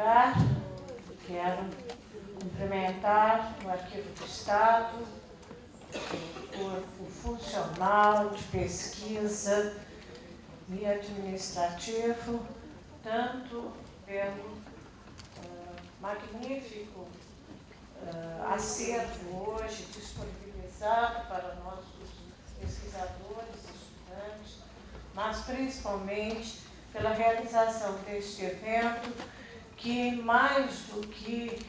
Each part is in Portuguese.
lugar, quero cumprimentar o Arquivo do Estado, o corpo funcional de pesquisa e administrativo, tanto pelo magnífico acervo hoje disponibilizado para nós, os pesquisadores, estudantes, mas principalmente pela realização deste evento, que mais do que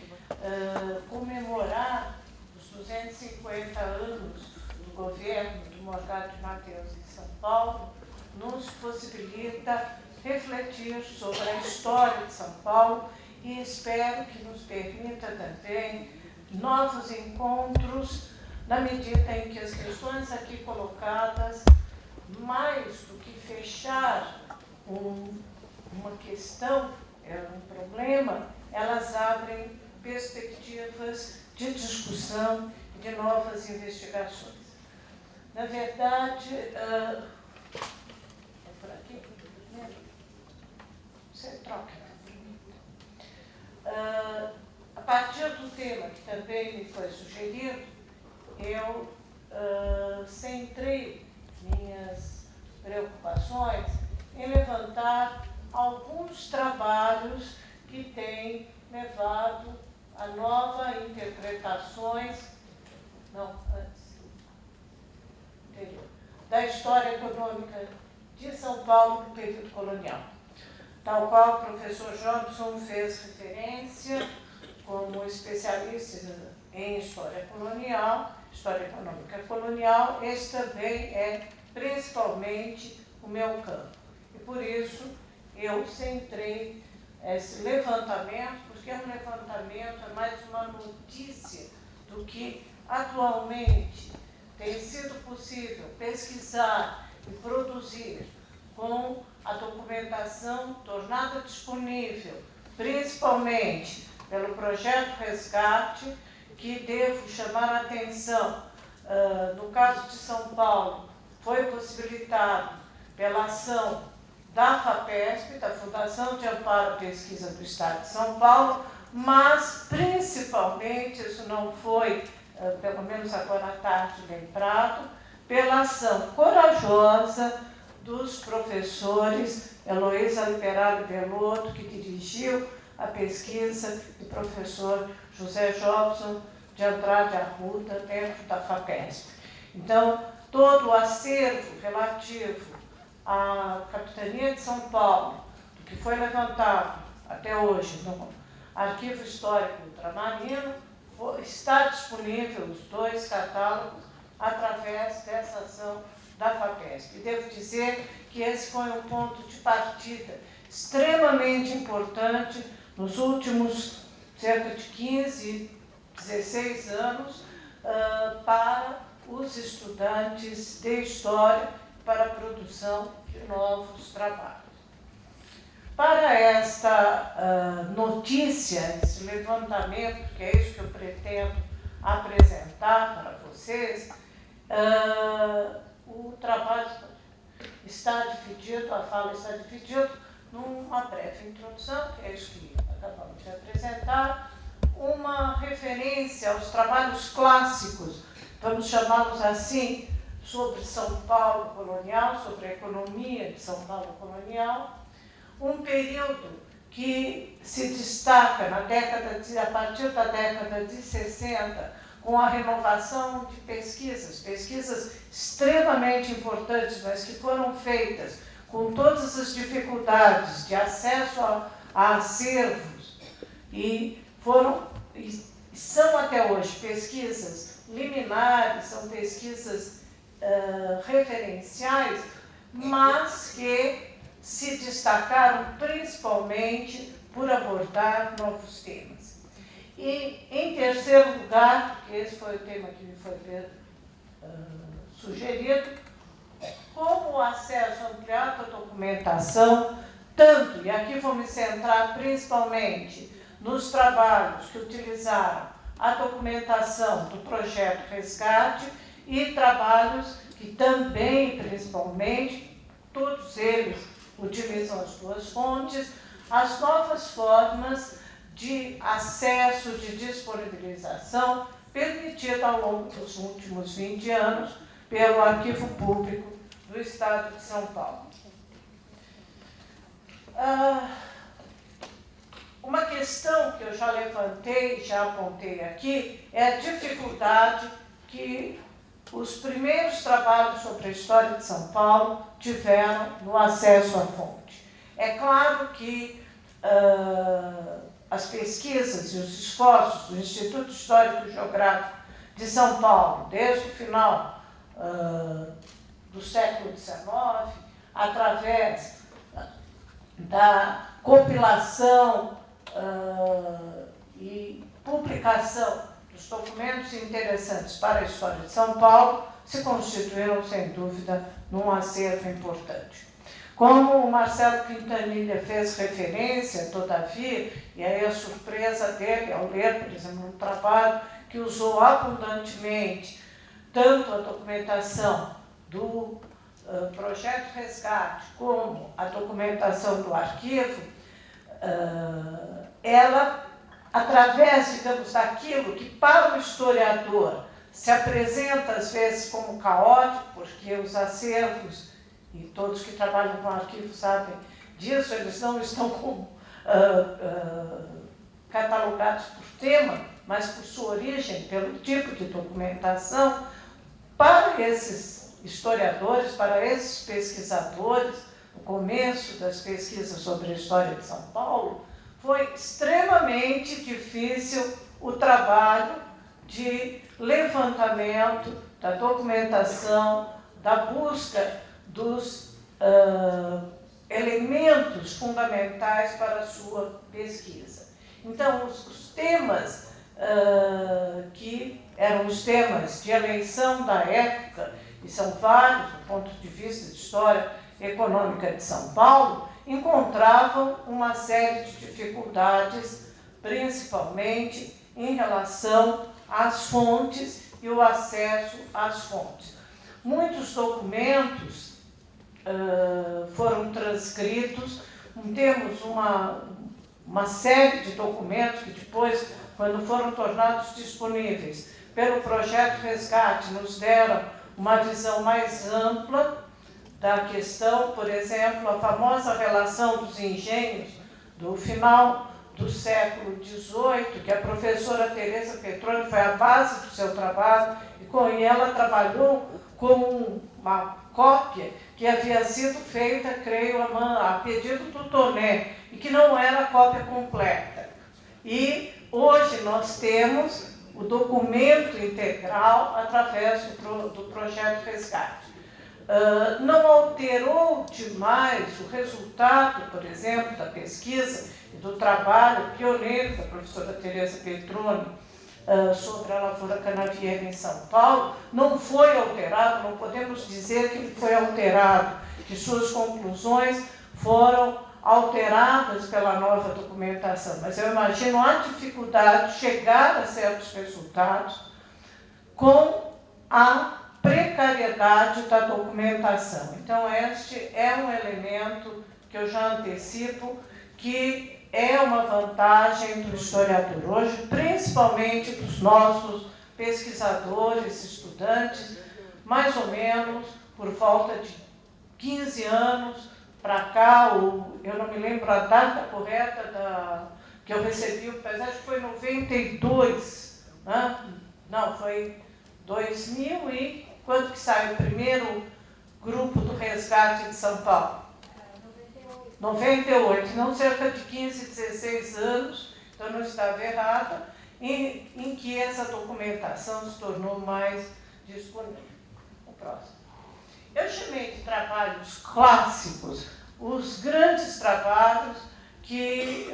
comemorar os 250 anos do governo do Morgado de Matheus em São Paulo, nos possibilita refletir sobre a história de São Paulo e espero que nos permita também novos encontros, na medida em que as questões aqui colocadas, mais do que fechar uma questão, um problema, elas abrem perspectivas de discussão e de novas investigações. Na verdade, é por aqui? Você troca. A partir do tema que também me foi sugerido, eu centrei minhas preocupações em levantar alguns trabalhos que têm levado a novas interpretações, da história econômica de São Paulo no período colonial. Tal qual o professor Jobson fez referência como especialista em história colonial, história econômica colonial, esse também é principalmente o meu campo. E por isso eu centrei esse levantamento, porque é um levantamento, é mais uma notícia do que atualmente tem sido possível pesquisar e produzir com a documentação tornada disponível, principalmente pelo projeto Resgate, que devo chamar a atenção, no caso de São Paulo, foi possibilitado pela ação da FAPESP, da Fundação de Amparo à Pesquisa do Estado de São Paulo, mas, principalmente, isso não foi, pelo menos agora à tarde, lembrado, pela ação corajosa dos professores Heloísa Liberale Belotto, que dirigiu a pesquisa, e professor José Jobson de Andrade Arruda, dentro da FAPESP. Então, todo o acervo relativo à Capitania de São Paulo, do que foi levantado até hoje no Arquivo Histórico Ultramarino, está disponível os dois catálogos através dessa ação da FAPESP. E devo dizer que esse foi um ponto de partida extremamente importante nos últimos cerca de 15, 16 anos para os estudantes de História, para a produção de novos trabalhos. Para esta notícia, esse levantamento, que é isso que eu pretendo apresentar para vocês, o trabalho está dividido, a fala está dividida numa breve introdução, que é isso que acabamos de apresentar, uma referência aos trabalhos clássicos, vamos chamá-los assim, sobre São Paulo colonial, sobre a economia de São Paulo colonial, um período que se destaca a partir da década de 60, com a renovação de pesquisas extremamente importantes, mas que foram feitas com todas as dificuldades de acesso a acervos e são até hoje pesquisas liminares, são pesquisas referenciais, mas que se destacaram principalmente por abordar novos temas. E, em terceiro lugar, porque esse foi o tema que me foi sugerido, como o acesso ampliado à documentação, tanto, e aqui vou me centrar principalmente nos trabalhos que utilizaram a documentação do projeto Resgate e trabalhos que também, principalmente, todos eles utilizam as duas fontes, as novas formas de acesso, de disponibilização, permitida ao longo dos últimos 20 anos pelo Arquivo Público do Estado de São Paulo. Uma questão que eu já levantei, já apontei aqui, é a dificuldade que os primeiros trabalhos sobre a história de São Paulo tiveram no acesso à fonte. É claro que as pesquisas e os esforços do Instituto Histórico e Geográfico de São Paulo, desde o final do século XIX, através da compilação e publicação dos documentos interessantes para a história de São Paulo, se constituíram, sem dúvida, num acervo importante. Como o Marcelo Quintanilha fez referência, todavia, e aí a surpresa dele ao ler, por exemplo, um trabalho que usou abundantemente tanto a documentação do Projeto Resgate como a documentação do arquivo, ela, através, digamos, daquilo que para o historiador se apresenta às vezes como caótico, porque os acervos, e todos que trabalham com arquivo sabem disso, eles não estão catalogados por tema, mas por sua origem, pelo tipo de documentação. Para esses historiadores, para esses pesquisadores, no começo das pesquisas sobre a história de São Paulo, foi extremamente difícil o trabalho de levantamento da documentação, da busca dos elementos fundamentais para a sua pesquisa. Então, os temas que eram os temas de eleição da época, e são vários do ponto de vista de história econômica de São Paulo, encontravam uma série de dificuldades, principalmente em relação às fontes e o acesso às fontes. Muitos documentos foram transcritos, temos uma série de documentos que depois, quando foram tornados disponíveis pelo Projeto Resgate, nos deram uma visão mais ampla da questão. Por exemplo, a famosa relação dos engenhos do final do século XVIII, que a professora Teresa Petroni foi a base do seu trabalho, e com ela trabalhou com uma cópia que havia sido feita, creio, a pedido do Toné, e que não era a cópia completa. E hoje nós temos o documento integral através do Projeto Resgate. Não alterou demais o resultado, por exemplo, da pesquisa e do trabalho pioneiro da professora Teresa Petroni sobre a lavoura canavieira em São Paulo. Não foi alterado, não podemos dizer que ele foi alterado, que suas conclusões foram alteradas pela nova documentação, mas eu imagino a dificuldade de chegar a certos resultados com a precariedade da documentação. Então, este é um elemento que eu já antecipo, que é uma vantagem do historiador hoje, principalmente dos nossos pesquisadores, estudantes, mais ou menos por volta de 15 anos para cá, eu não me lembro a data correta que eu recebi, apesar de que foi 92, né? Não, foi 2000 e quando que saiu o primeiro grupo do resgate de São Paulo? 98, não, cerca de 15, 16 anos, então não estava errada, em que essa documentação se tornou mais disponível. O próximo. Eu chamei de trabalhos clássicos os grandes trabalhos que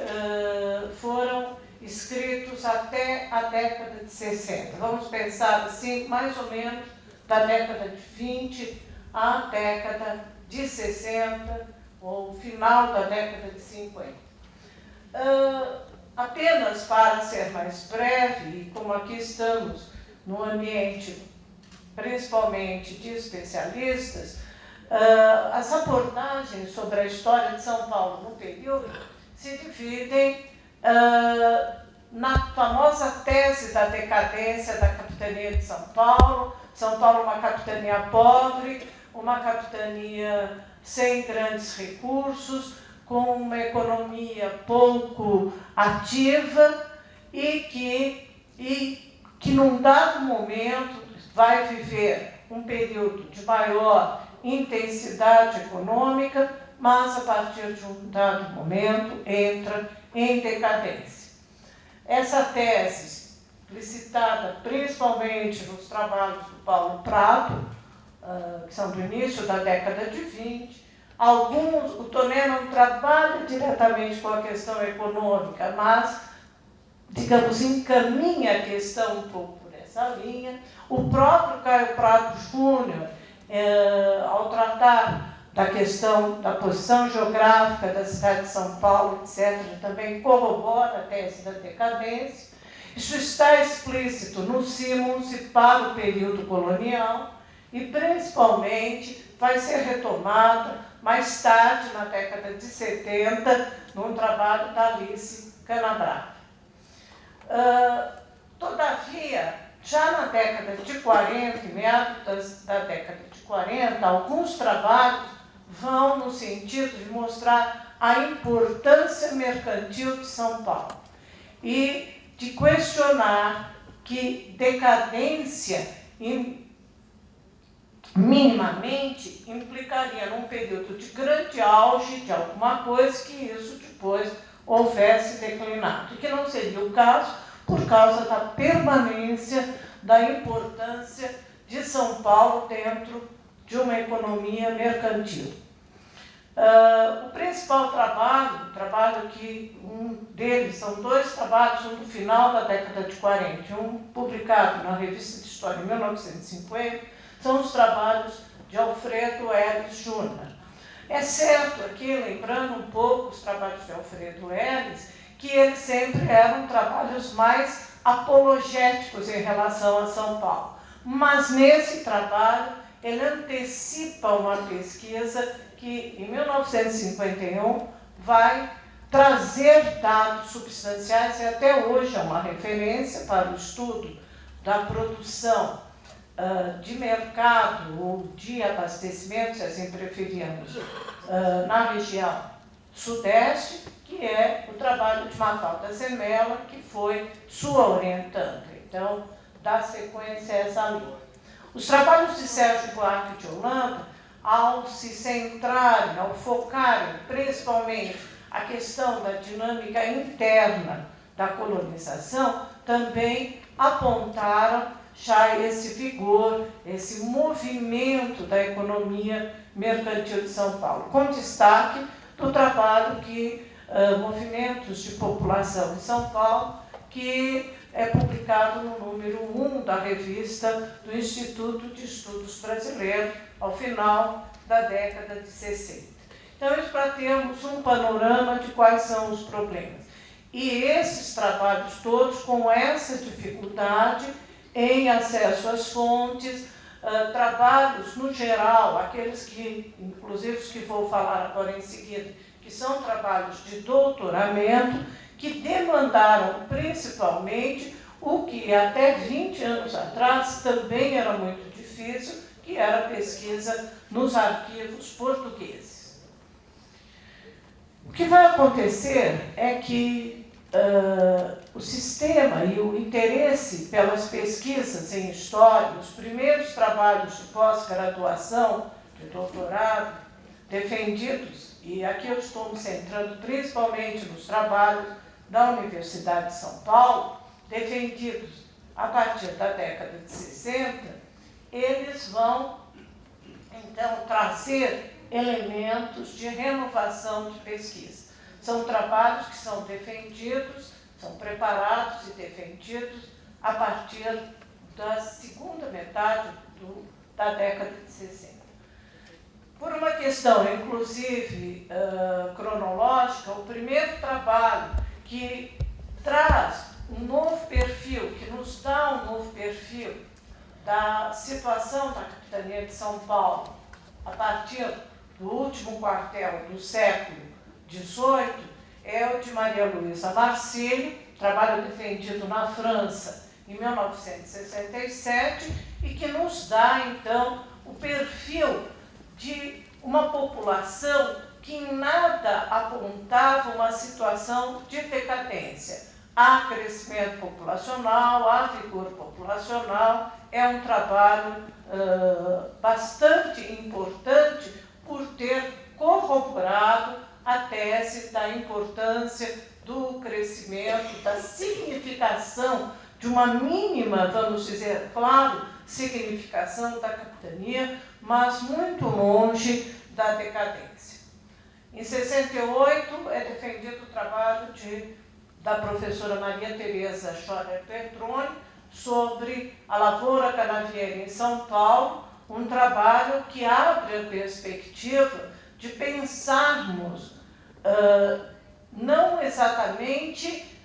foram escritos até a década de 60. Vamos pensar assim, mais ou menos da década de 20 à década de 60, ou final da década de 50. Apenas para ser mais breve, e como aqui estamos no ambiente principalmente de especialistas, as abordagens sobre a história de São Paulo no período se dividem na famosa tese da decadência da capitania de São Paulo uma capitania pobre, uma capitania sem grandes recursos, com uma economia pouco ativa e que num dado momento vai viver um período de maior intensidade econômica, mas a partir de um dado momento entra em decadência. Essa tese, explicitada principalmente nos trabalhos do Paulo Prado, que são do início da década de 20, o Toné não trabalha diretamente com a questão econômica, mas, digamos, encaminha a questão um pouco por essa linha. O próprio Caio Prado Júnior, ao tratar da questão da posição geográfica da cidade de São Paulo, etc., também corrobora a tese da decadência. Isso está explícito no Simmons para o período colonial e, principalmente, vai ser retomada mais tarde, na década de 70, num trabalho da Alice Canabrava. Todavia, já na década de 40, meados da década de 40, alguns trabalhos vão no sentido de mostrar a importância mercantil de São Paulo e de questionar que decadência minimamente implicaria num período de grande auge de alguma coisa que isso depois houvesse declinado, e que não seria o caso por causa da permanência da importância de São Paulo dentro de uma economia mercantil. O principal trabalho que um deles, são dois trabalhos, um do final da década de 40, um publicado na Revista de História em 1950, são os trabalhos de Alfredo Ellis Júnior. É certo aqui, lembrando um pouco os trabalhos de Alfredo Ellis, que eles sempre eram trabalhos mais apologéticos em relação a São Paulo. Mas nesse trabalho, ele antecipa uma pesquisa que, em 1951, vai trazer dados substanciais, e até hoje é uma referência para o estudo da produção de mercado ou de abastecimento, se assim preferirmos, na região sudeste, que é o trabalho de Mafalda Zemela, que foi sua orientanda. Então, dá sequência a essa linha. Os trabalhos de Sérgio Buarque de Holanda, ao se centrarem, ao focarem principalmente a questão da dinâmica interna da colonização, também apontaram já esse vigor, esse movimento da economia mercantil de São Paulo, com destaque do trabalho que Movimentos de População em São Paulo, que é publicado no número 1 da revista do Instituto de Estudos Brasileiros, ao final da década de 60. Então, isso para termos um panorama de quais são os problemas. E esses trabalhos todos, com essa dificuldade em acesso às fontes, trabalhos no geral, aqueles que, inclusive os que vou falar agora em seguida, que são trabalhos de doutoramento, que demandaram principalmente o que até 20 anos atrás também era muito difícil, que era a pesquisa nos arquivos portugueses. O que vai acontecer é que o sistema e o interesse pelas pesquisas em história, os primeiros trabalhos de pós-graduação, de doutorado, defendidos, e aqui eu estou me centrando principalmente nos trabalhos da Universidade de São Paulo, defendidos a partir da década de 60, eles vão, então, trazer elementos de renovação de pesquisa. São trabalhos que são defendidos, são preparados e defendidos a partir da segunda metade da década de 60. Por uma questão, inclusive, cronológica, o primeiro trabalho que traz um novo perfil, que nos dá um novo perfil da situação da capitania de São Paulo, a partir do último quartel do século XVIII, é o de Maria Luísa Marcilli, trabalho defendido na França em 1967, e que nos dá, então, o perfil de uma população que em nada apontava uma situação de decadência. Há crescimento populacional, há vigor populacional, é um trabalho bastante importante por ter corroborado a tese da importância do crescimento, da significação de uma mínima, vamos dizer, claro, significação da capitania, mas muito longe da decadência. Em 68, é defendido o trabalho da professora Maria Tereza Schorer Petroni sobre a lavoura canavieira em São Paulo, um trabalho que abre a perspectiva de pensarmos não exatamente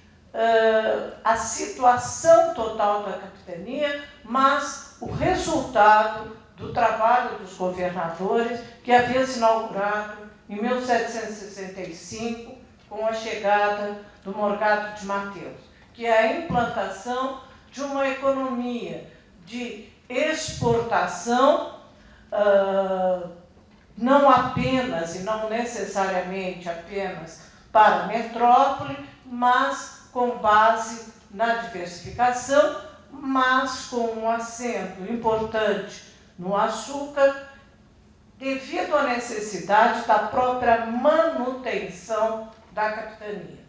a situação total da capitania, mas o resultado do trabalho dos governadores, que havia se inaugurado em 1765, com a chegada do Morgado de Mateus, que é a implantação de uma economia de exportação, não apenas e não necessariamente apenas para a metrópole, mas com base na diversificação, mas com um acento importante no açúcar, devido à necessidade da própria manutenção da capitania.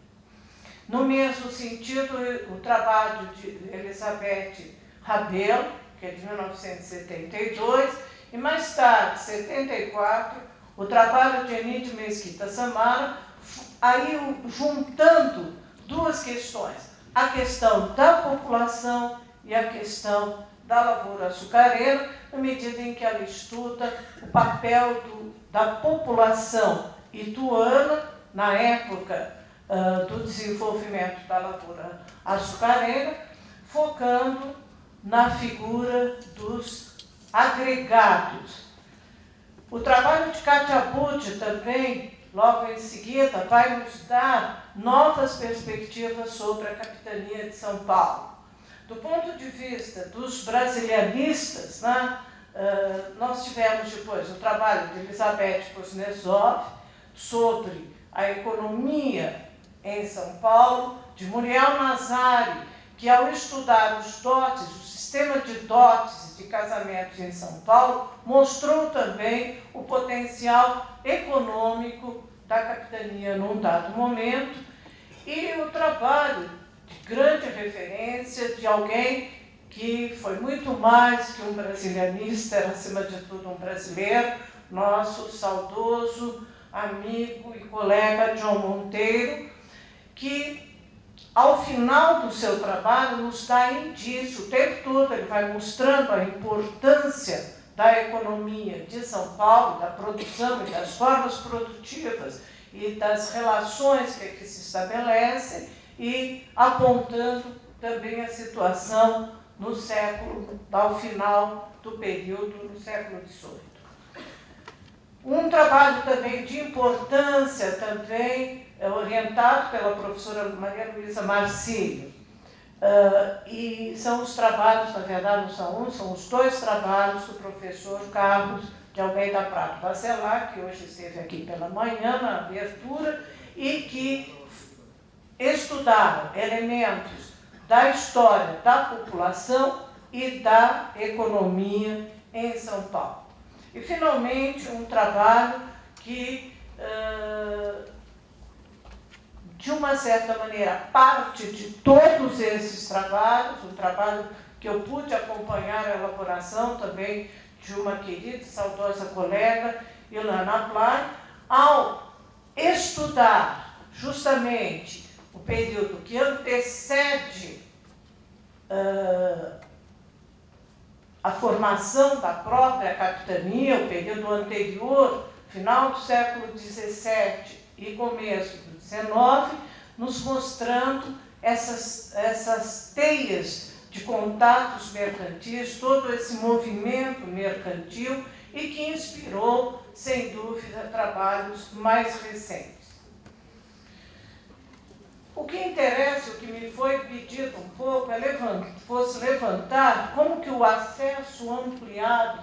No mesmo sentido, o trabalho de Elizabeth Rabelo, que é de 1972, e mais tarde, 74, o trabalho de Eni de Mesquita Samara, aí juntando duas questões, a questão da população e a questão da lavoura açucareira, na medida em que ela estuda o papel da população ituana na época do desenvolvimento da lavoura açucareira, focando na figura dos agregados. O trabalho de Katia Butte também, logo em seguida, vai nos dar novas perspectivas sobre a capitania de São Paulo. Do ponto de vista dos brasilianistas, né, nós tivemos depois o trabalho de Elizabeth Kuznetsov sobre a economia em São Paulo, de Muriel Nazari, que ao estudar os dotes, o sistema de dotes e de casamentos em São Paulo, mostrou também o potencial econômico da capitania num dado momento, e o trabalho de grande referência de alguém que foi muito mais que um brasilianista, era acima de tudo um brasileiro, nosso saudoso amigo e colega John Monteiro, que ao final do seu trabalho nos dá indício, o tempo todo ele vai mostrando a importância da economia de São Paulo, da produção e das formas produtivas e das relações que aqui se estabelecem, e apontando também a situação no século, ao final do período, no século XVIII. Um trabalho também de importância, também orientado pela professora Maria Luísa Marcilli, e são os trabalhos, na verdade não são um, são os dois trabalhos do professor Carlos de Almeida Prado Bacelar, que hoje esteve aqui pela manhã, na abertura, e que estudaram elementos da história da população e da economia em São Paulo. E, finalmente, um trabalho que, de uma certa maneira, parte de todos esses trabalhos, um trabalho que eu pude acompanhar a elaboração também de uma querida e saudosa colega, Ilana Play, ao estudar justamente o período que antecede a formação da própria capitania, o período anterior, final do século XVII e começo do XIX, nos mostrando essas teias de contatos mercantis, todo esse movimento mercantil, e que inspirou, sem dúvida, trabalhos mais recentes. O que interessa, o que me foi pedido um pouco, fosse levantar como que o acesso ampliado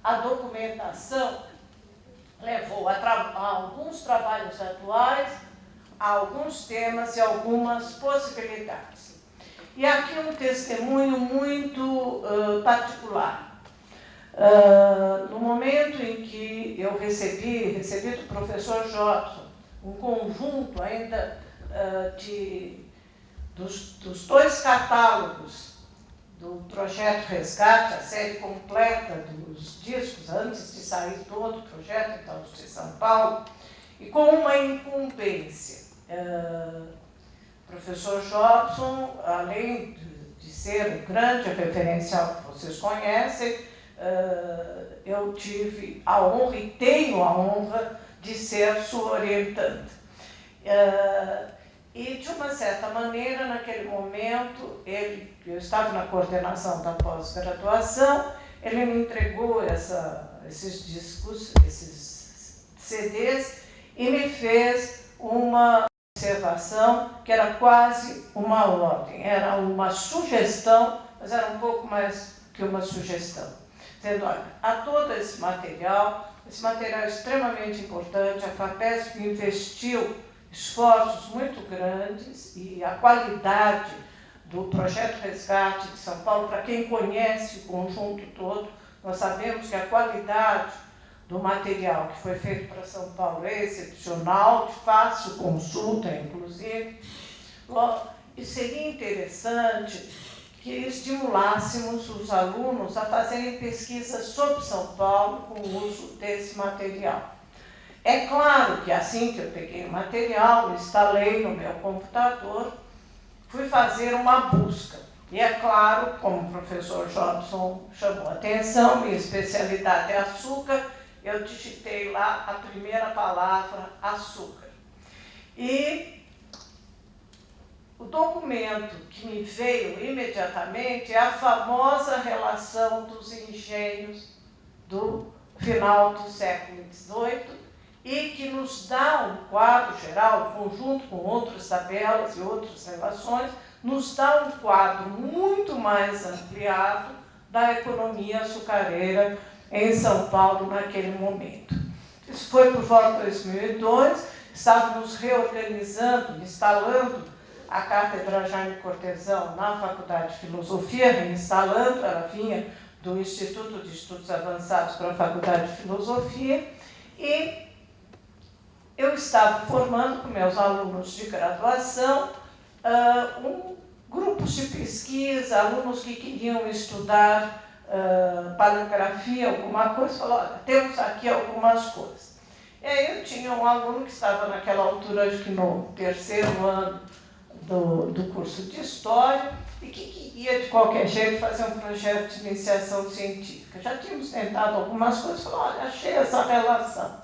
à documentação levou a alguns trabalhos atuais, a alguns temas e algumas possibilidades. E aqui um testemunho muito particular. No momento em que eu recebi do professor Jobson um conjunto ainda dos dois catálogos do Projeto Resgate, a série completa dos discos, antes de sair todo o projeto, então, de São Paulo, e com uma incumbência. O professor Jobson, além de ser um grande referencial que vocês conhecem, eu tive a honra e tenho a honra de ser sua orientante. E, de uma certa maneira, naquele momento, eu estava na coordenação da pós-graduação, ele me entregou esses discos, esses CDs, e me fez uma observação que era quase uma ordem, era uma sugestão, mas era um pouco mais que uma sugestão. Dizendo, olha, há todo esse material é extremamente importante, a FAPESP investiu esforços muito grandes e a qualidade do Projeto Resgate de São Paulo, para quem conhece o conjunto todo, nós sabemos que a qualidade do material que foi feito para São Paulo é excepcional, de fácil consulta, inclusive. E seria interessante que estimulássemos os alunos a fazerem pesquisas sobre São Paulo com o uso desse material. É claro que assim que eu peguei o material, instalei no meu computador, fui fazer uma busca. E é claro, como o professor Jobson chamou a atenção, minha especialidade é açúcar, eu digitei lá a primeira palavra, açúcar. E o documento que me veio imediatamente é a famosa relação dos engenhos do final do século XVIII, e que nos dá um quadro geral, conjunto com outras tabelas e outras relações, nos dá um quadro muito mais ampliado da economia açucareira em São Paulo naquele momento. Isso foi por volta de 2002, estávamos reorganizando, instalando a Cátedra Jaime Cortesão na Faculdade de Filosofia, reinstalando, ela vinha do Instituto de Estudos Avançados para a Faculdade de Filosofia, e eu estava formando com meus alunos de graduação grupos de pesquisa, alunos que queriam estudar paleografia, alguma coisa, falou, olha, temos aqui algumas coisas. E aí eu tinha um aluno que estava naquela altura, acho que no terceiro ano do curso de História, e que queria, de qualquer jeito, fazer um projeto de iniciação científica. Já tínhamos tentado algumas coisas, falou, olha, achei essa relação.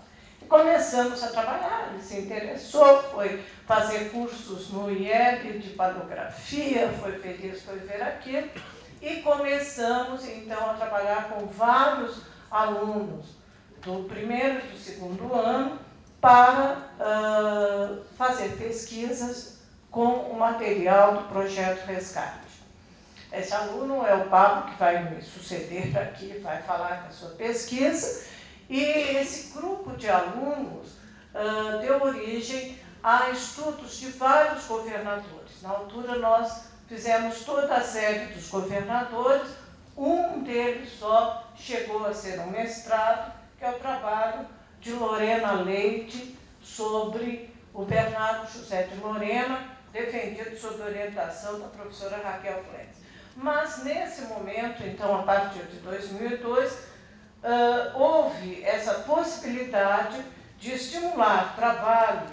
Começamos a trabalhar, ele se interessou, foi fazer cursos no IEB de paleografia, foi ver isso, foi ver aquilo, e começamos então a trabalhar com vários alunos do primeiro e do segundo ano para fazer pesquisas com o material do Projeto Resgate. Esse aluno é o Pablo, que vai me suceder aqui, vai falar da sua pesquisa. E esse grupo de alunos deu origem a estudos de vários governadores. Na altura, nós fizemos toda a série dos governadores, um deles só chegou a ser um mestrado, que é o trabalho de Lorena Leite sobre o Bernardo José de Lorena, defendido sob orientação da professora Raquel Flores. Mas, nesse momento, então, a partir de 2002, houve essa possibilidade de estimular trabalhos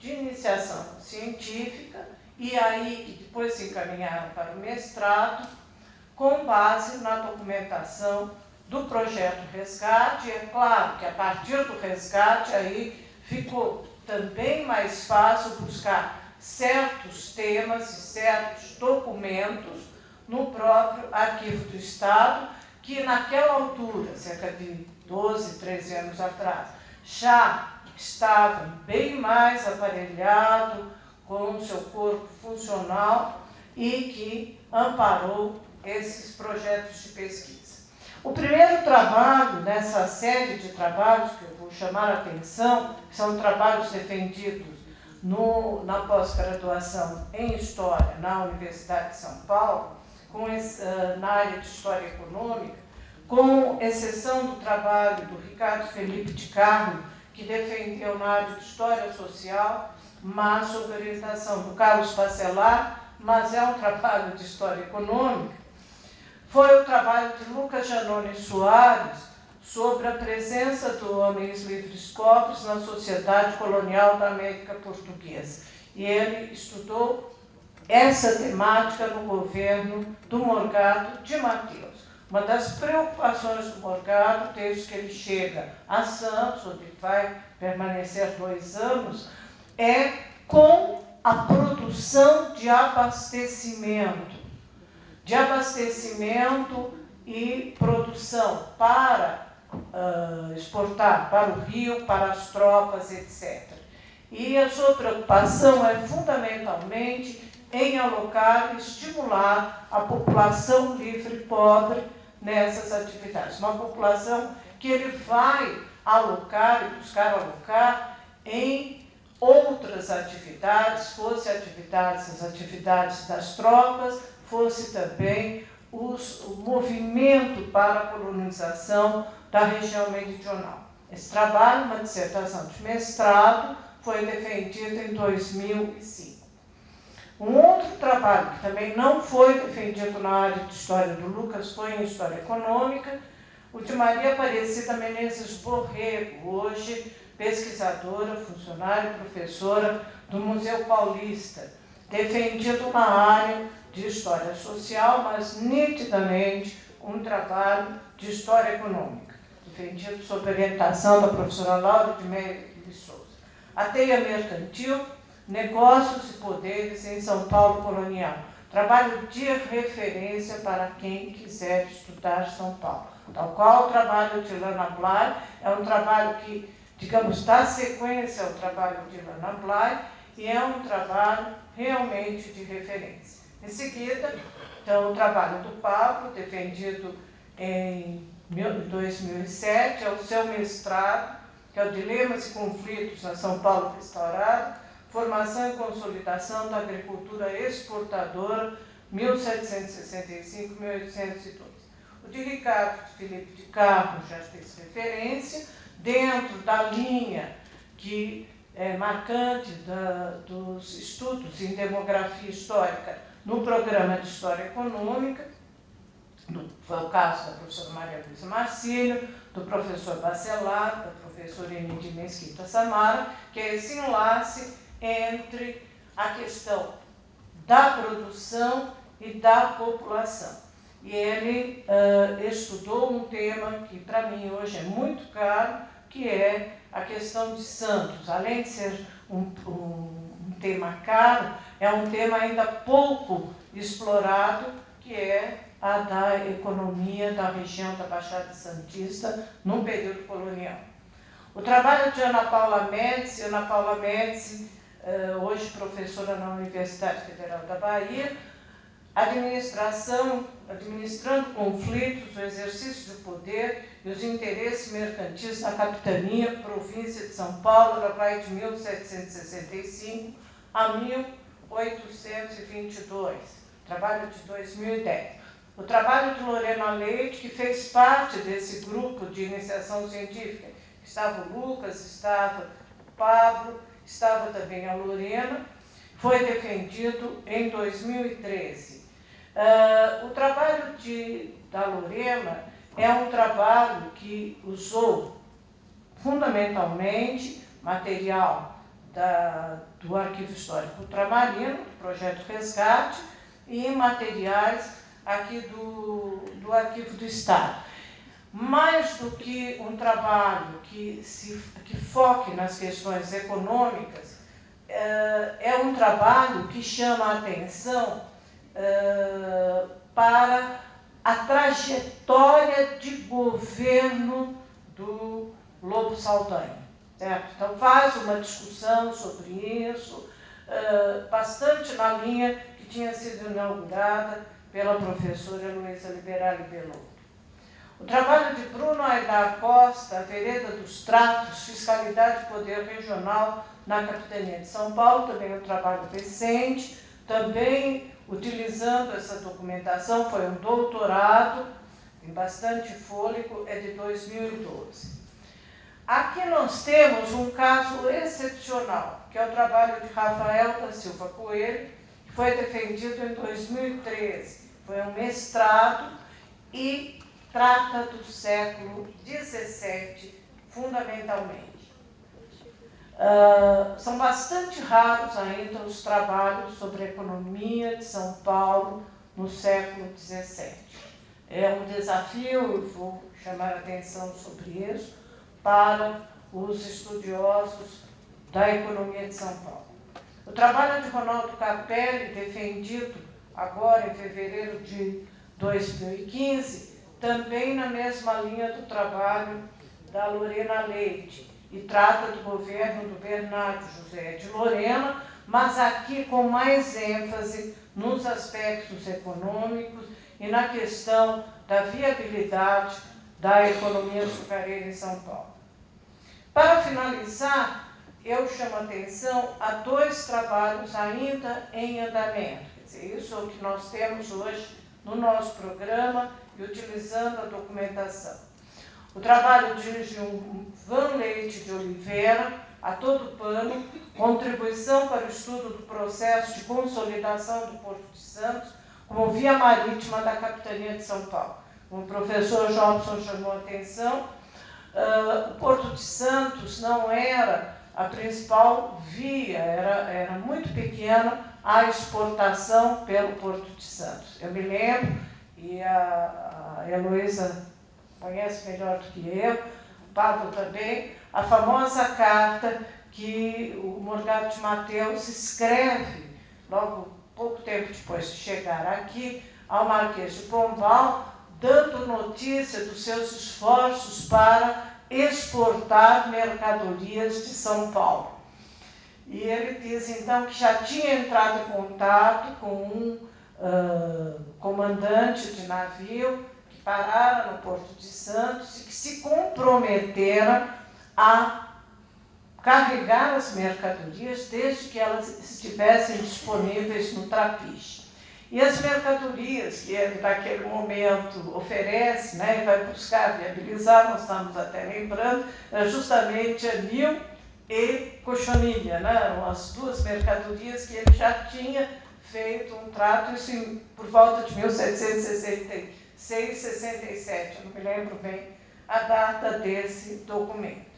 de iniciação científica, e aí que depois se encaminharam para o mestrado, com base na documentação do Projeto Resgate. É claro que a partir do resgate aí ficou também mais fácil buscar certos temas e certos documentos no próprio Arquivo do Estado, que naquela altura, cerca de 12, 13 anos atrás, já estava bem mais aparelhado, com o seu corpo funcional e que amparou esses projetos de pesquisa. O primeiro trabalho nessa série de trabalhos que eu vou chamar a atenção, são trabalhos defendidos na pós-graduação em História na Universidade de São Paulo, na área de História Econômica, com exceção do trabalho do Ricardo Felipe de Carmo, que defendeu na área de História Social, mas sob orientação do Carlos Bacelar, mas é um trabalho de História Econômica. Foi o trabalho de Lucas Janone Soares sobre a presença dos homens livres pobres na sociedade colonial da América Portuguesa. E ele estudou essa temática no governo do Morgado de Mateus. Uma das preocupações do Morgado, desde que ele chega a Santos, onde vai permanecer 2 anos, é com a produção de abastecimento e produção para exportar para o Rio, para as tropas, etc. E a sua preocupação é fundamentalmente em alocar e estimular a população livre e pobre nessas atividades. Uma população que ele vai alocar e buscar alocar em outras atividades, fosse as atividades das tropas, fosse também o movimento para a colonização da região meridional. Esse trabalho, uma dissertação de mestrado, foi defendido em 2005. Um outro trabalho que também não foi defendido na área de História do Lucas foi em História Econômica, o de Maria Aparecida Menezes Borrego, hoje pesquisadora, funcionária e professora do Museu Paulista, defendido na área de História Social, mas nitidamente um trabalho de História Econômica, defendido sob orientação da professora Laura de Mello de Souza. A Teia Mercantil, Negócios e Poderes em São Paulo Colonial, trabalho de referência para quem quiser estudar São Paulo. Tal qual o trabalho de Lana Blay, é um trabalho que, digamos, dá sequência ao trabalho de Lana Blay e é um trabalho realmente de referência. Em seguida, então, o trabalho do Pablo, defendido em 2007, é o seu mestrado, que é o Dilemas e Conflitos na São Paulo Restaurada, Formação e Consolidação da Agricultura Exportadora, 1765-1802. O de Ricardo Felipe de Carmo já fez referência, dentro da linha que é marcante dos estudos em demografia histórica no programa de História Econômica, foi o caso da professora Maria Luísa Marcílio, do professor Bacelar, da professora Enide Mesquita Samara, que é esse enlace entre a questão da produção e da população. E ele estudou um tema que, para mim, hoje é muito caro, que é a questão de Santos. Além de ser um tema caro, é um tema ainda pouco explorado, que é a da economia da região da Baixada Santista no período colonial. O trabalho de Ana Paula Médici, hoje professora na Universidade Federal da Bahia, administrando conflitos, o exercício do poder e os interesses mercantis na capitania, província de São Paulo, na praia de 1765 a 1822, trabalho de 2010. O trabalho de Lorena Leite, que fez parte desse grupo de iniciação científica, estava o Lucas, estava o Pablo, estava também a Lorena, foi defendido em 2013. O trabalho da Lorena é um trabalho que usou fundamentalmente material do Arquivo Histórico Ultramarino, do Projeto Resgate, e materiais aqui do Arquivo do Estado. Mais do que um trabalho que foque nas questões econômicas, é um trabalho que chama a atenção para a trajetória de governo do Lobo Saldanha. Certo? Então, faz uma discussão sobre isso, bastante na linha que tinha sido inaugurada pela professora Luísa Liberali Belotto. O trabalho de Bruno Aidar Costa, A Vereda dos Tratos, Fiscalidade e Poder Regional na Capitania de São Paulo, também é um trabalho recente, também utilizando essa documentação, foi um doutorado, tem bastante fôlego, é de 2012. Aqui nós temos um caso excepcional, que é o trabalho de Rafael da Silva Coelho, que foi defendido em 2013. Foi um mestrado e trata do século XVII, fundamentalmente. São bastante raros ainda os trabalhos sobre a economia de São Paulo no século XVII. É um desafio, eu vou chamar a atenção sobre isso, para os estudiosos da economia de São Paulo. O trabalho de Ronaldo Capelli, defendido agora em fevereiro de 2015, também na mesma linha do trabalho da Lorena Leite, e trata do governo do Bernardo José de Lorena, mas aqui com mais ênfase nos aspectos econômicos e na questão da viabilidade da economia açucareira em São Paulo. Para finalizar, eu chamo a atenção a dois trabalhos ainda em andamento. Quer dizer, isso é o que nós temos hoje no nosso programa e utilizando a documentação. O trabalho de Gilvan Leite de Oliveira, A Todo Pano, Contribuição para o Estudo do Processo de Consolidação do Porto de Santos como via marítima da Capitania de São Paulo. Como o professor Jobson chamou a atenção, o Porto de Santos não era a principal via, era muito pequena a exportação pelo Porto de Santos. Eu me lembro, e a Heloísa conhece melhor do que eu, o Pablo também, a famosa carta que o Morgado de Mateus escreve, logo pouco tempo depois de chegar aqui, ao Marquês de Pombal, dando notícia dos seus esforços para exportar mercadorias de São Paulo. E ele diz, então, que já tinha entrado em contato com um comandante de navio que parara no Porto de Santos e que se comprometera a carregar as mercadorias desde que elas estivessem disponíveis no trapiche. E as mercadorias que ele, naquele momento, oferece, né, e vai buscar viabilizar, nós estamos até lembrando, é justamente anil e cochonilha, né, eram as duas mercadorias que ele já tinha feito um trato, isso por volta de 1766, 67, eu não me lembro bem a data desse documento.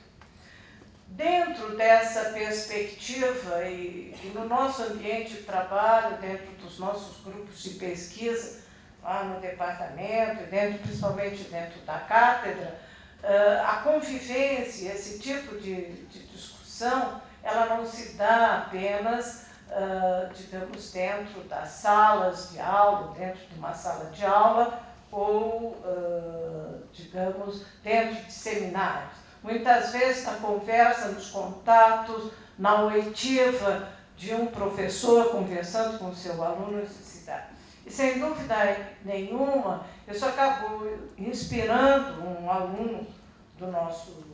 Dentro dessa perspectiva e no nosso ambiente de trabalho, dentro dos nossos grupos de pesquisa, lá no departamento, principalmente dentro da cátedra, a convivência, esse tipo de discussão, ela não se dá apenas, digamos, dentro das salas de aula, dentro de uma sala de aula, ou, digamos, dentro de seminários. Muitas vezes, na conversa, nos contatos, na oitiva de um professor conversando com o seu aluno, se dá. E, sem dúvida nenhuma, isso acabou inspirando um aluno do nosso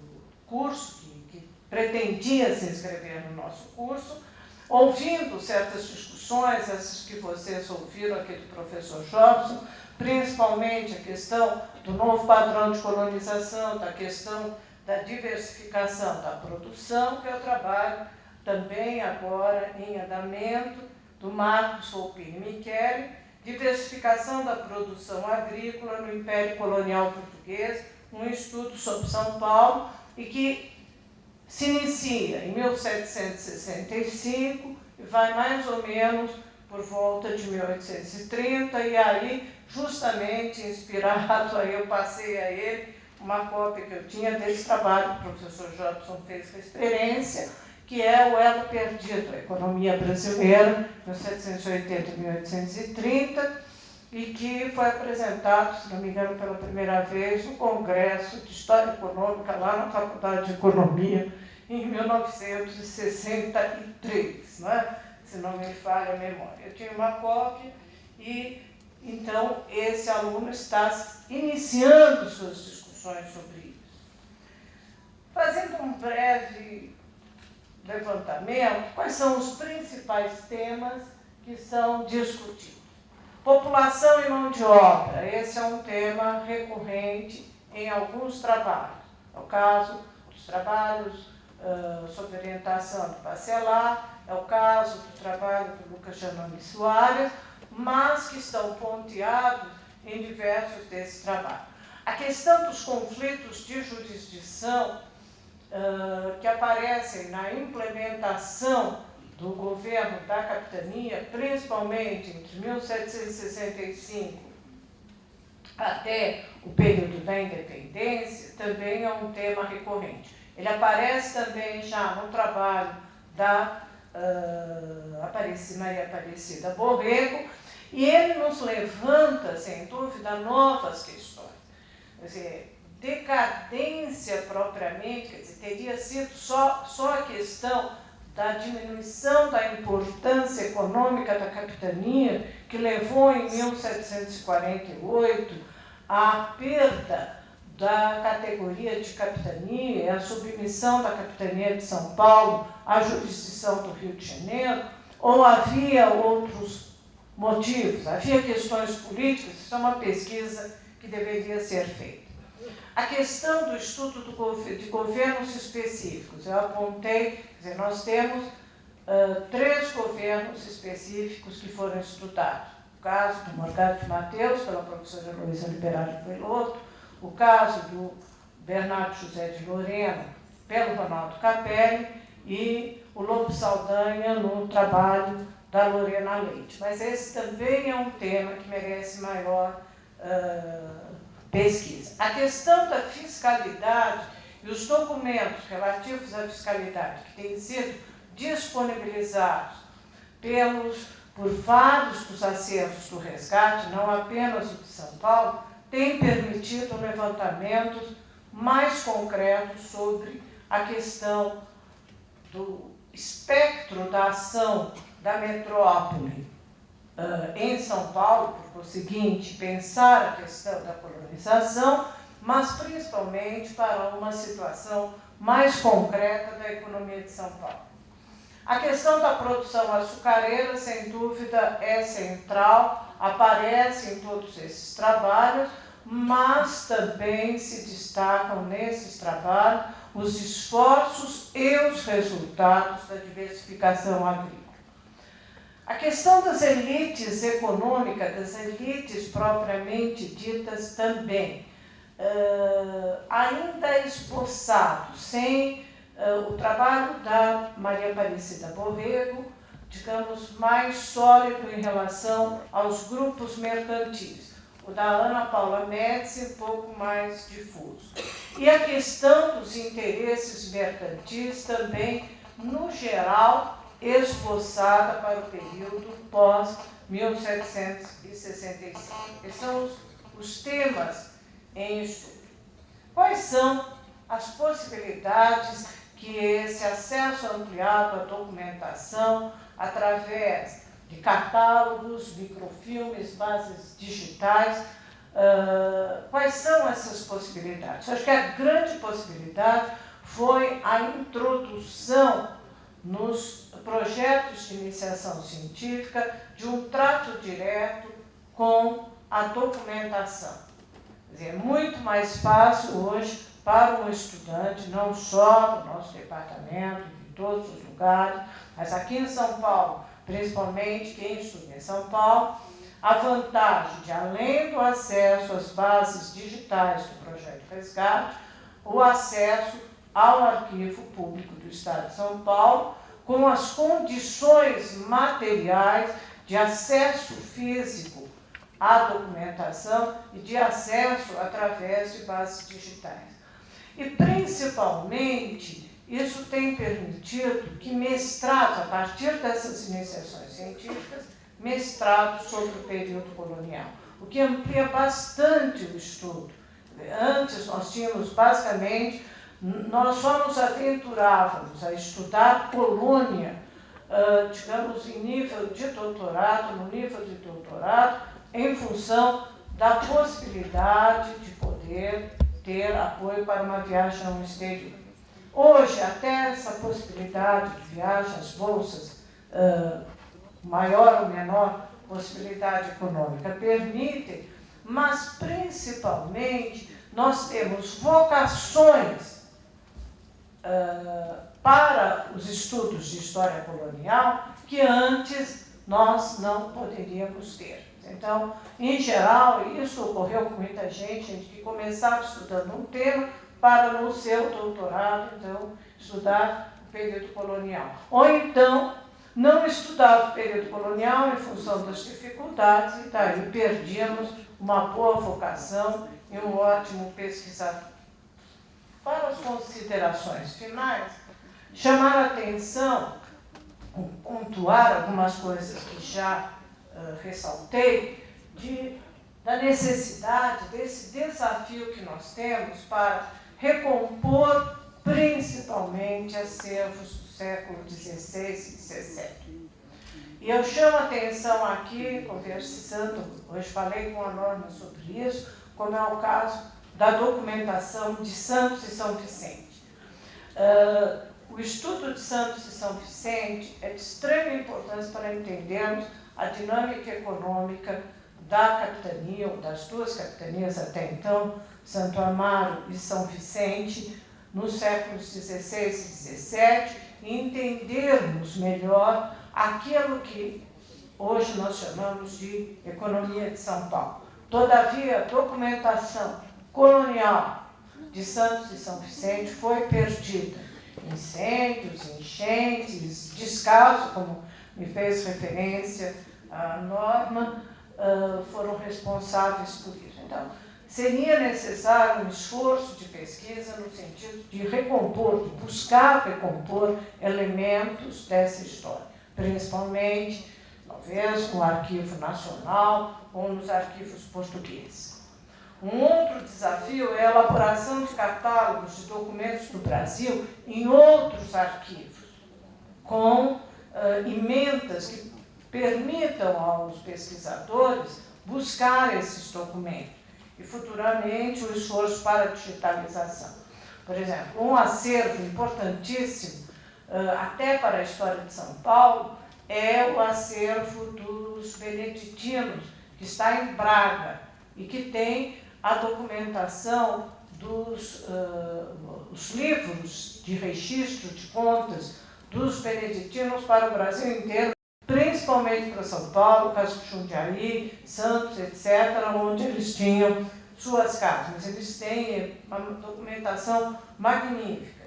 curso, que pretendia se inscrever no nosso curso, ouvindo certas discussões, essas que vocês ouviram aqui do professor Jobson, principalmente a questão do novo padrão de colonização, da questão da diversificação da produção, que é o trabalho também agora em andamento do Marcos Volpini Micheli, diversificação da produção agrícola no Império Colonial Português, um estudo sobre São Paulo, e que se inicia em 1765 e vai mais ou menos por volta de 1830, e aí, justamente inspirado, aí eu passei a ele uma cópia que eu tinha desse trabalho que o professor Jobson fez referência, que é o Elo Perdido, a Economia Brasileira, 1780-1830, e que foi apresentado, se não me engano, pela primeira vez no Congresso de História Econômica, lá na Faculdade de Economia, em 1963. Né? se não me falha a memória. Eu tinha uma cópia e, então, esse aluno está iniciando suas discussões sobre isso. Fazendo um breve levantamento, quais são os principais temas que são discutidos? População e mão de obra, esse é um tema recorrente em alguns trabalhos. É o caso dos trabalhos sob orientação do Bacelar, é o caso do trabalho do Lucas Janone Soares, mas que estão ponteados em diversos desses trabalhos. A questão dos conflitos de jurisdição que aparecem na implementação do governo da capitania, principalmente entre 1765 até o período da independência, também é um tema recorrente. Ele aparece também já no trabalho da Maria Aparecida Borrego, e ele nos levanta, sem dúvida, novas questões. Quer dizer, decadência propriamente, quer dizer, teria sido só a questão da diminuição da importância econômica da capitania, que levou em 1748 à perda da categoria de capitania e à submissão da capitania de São Paulo à jurisdição do Rio de Janeiro, ou havia outros motivos, havia questões políticas? Isso é uma pesquisa que deveria ser feita. A questão do estudo de governos específicos, eu apontei, quer dizer, nós temos 3 governos específicos que foram estudados. O caso do Morgado de Mateus, pela professora Luísa Liberale Pelotto, o caso do Bernardo José de Lorena, pelo Ronaldo Capelli, e o Lobo Saldanha no trabalho da Lorena Leite. Mas esse também é um tema que merece maior pesquisa. A questão da fiscalidade e os documentos relativos à fiscalidade que têm sido disponibilizados por vários dos acervos do resgate, não apenas o de São Paulo, têm permitido levantamentos mais concretos sobre a questão do espectro da ação da metrópole em São Por conseguinte, pensar a questão da colonização, mas principalmente para uma situação mais concreta da economia de São Paulo. A questão da produção açucareira, sem dúvida, é central, aparece em todos esses trabalhos, mas também se destacam nesses trabalhos os esforços e os resultados da diversificação agrícola. A questão das elites econômicas, das elites propriamente ditas também, ainda esboçado, sem o trabalho da Maria Aparecida Borrego, digamos, mais sólido em relação aos grupos mercantis. O da Ana Paula Médici, um pouco mais difuso. E a questão dos interesses mercantis também, no geral, esboçada para o período pós-1765. Esses são os temas em estudo. Quais são as possibilidades que esse acesso ampliado à documentação, através de catálogos, microfilmes, bases digitais, quais são essas possibilidades? Acho que a grande possibilidade foi a introdução nos projetos de iniciação científica de um trato direto com a documentação. Quer dizer, é muito mais fácil hoje para um estudante, não só do nosso departamento, de todos os lugares, mas aqui em São Paulo, principalmente quem estuda em São Paulo, a vantagem de, além do acesso às bases digitais do projeto Resgate, o acesso ao Arquivo Público do Estado de São Paulo, com as condições materiais de acesso físico à documentação e de acesso através de bases digitais. E, principalmente, isso tem permitido que mestrados, a partir dessas iniciações científicas, mestrados sobre o período colonial, o que amplia bastante o estudo. Antes, nós tínhamos, basicamente, nós só nos aventurávamos a estudar colônia digamos, em nível de doutorado, no nível de doutorado, em função da possibilidade de poder ter apoio para uma viagem ao exterior. Hoje, até essa possibilidade de viagem, as bolsas, maior ou menor possibilidade econômica, permitem, mas principalmente nós temos vocações para os estudos de história colonial que antes nós não poderíamos ter. Então, em geral, isso ocorreu com muita gente que começava estudando um tema para, no seu doutorado, então, estudar o período colonial. Ou então, não estudava o período colonial em função das dificuldades e daí perdíamos uma boa vocação e um ótimo pesquisador. Para as considerações finais, chamar a atenção, pontuar algumas coisas que já ressaltei, da necessidade desse desafio que nós temos para recompor principalmente acervos do século XVI e XVII. E eu chamo a atenção aqui, conversando, hoje falei com a Norma sobre isso, como é o caso da documentação de Santos e São Vicente. O estudo de Santos e São Vicente é de extrema importância para entendermos a dinâmica econômica da capitania, ou das duas capitanias até então, Santo Amaro e São Vicente, nos séculos XVI e XVII, e entendermos melhor aquilo que hoje nós chamamos de economia de São Paulo. Todavia, a documentação colonial de Santos e São Vicente foi perdida. Incêndios, enchentes, descaso, como me fez referência a Norma, foram responsáveis por isso. Então, seria necessário um esforço de pesquisa no sentido de recompor, de buscar recompor elementos dessa história, principalmente, talvez, no Arquivo Nacional ou nos arquivos portugueses. Um outro desafio é a elaboração de catálogos de documentos do Brasil em outros arquivos, com emendas que permitam aos pesquisadores buscar esses documentos e, futuramente, o esforço para a digitalização. Por exemplo, um acervo importantíssimo, até para a história de São Paulo, é o acervo dos beneditinos, que está em Braga e que tem a documentação dos os livros de registro de contas dos beneditinos para o Brasil inteiro, principalmente para São Paulo, caso de Jundiaí, Santos, etc., onde eles tinham suas casas. Mas eles têm uma documentação magnífica.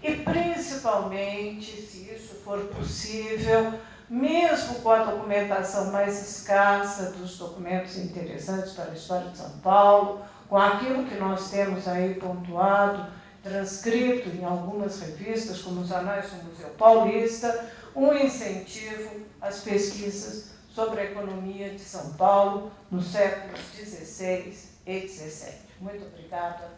E, principalmente, se isso for possível, mesmo com a documentação mais escassa dos documentos interessantes para a história de São Paulo, com aquilo que nós temos aí pontuado, transcrito em algumas revistas, como os Anais do Museu Paulista, um incentivo às pesquisas sobre a economia de São Paulo nos séculos XVI e XVII. Muito obrigada.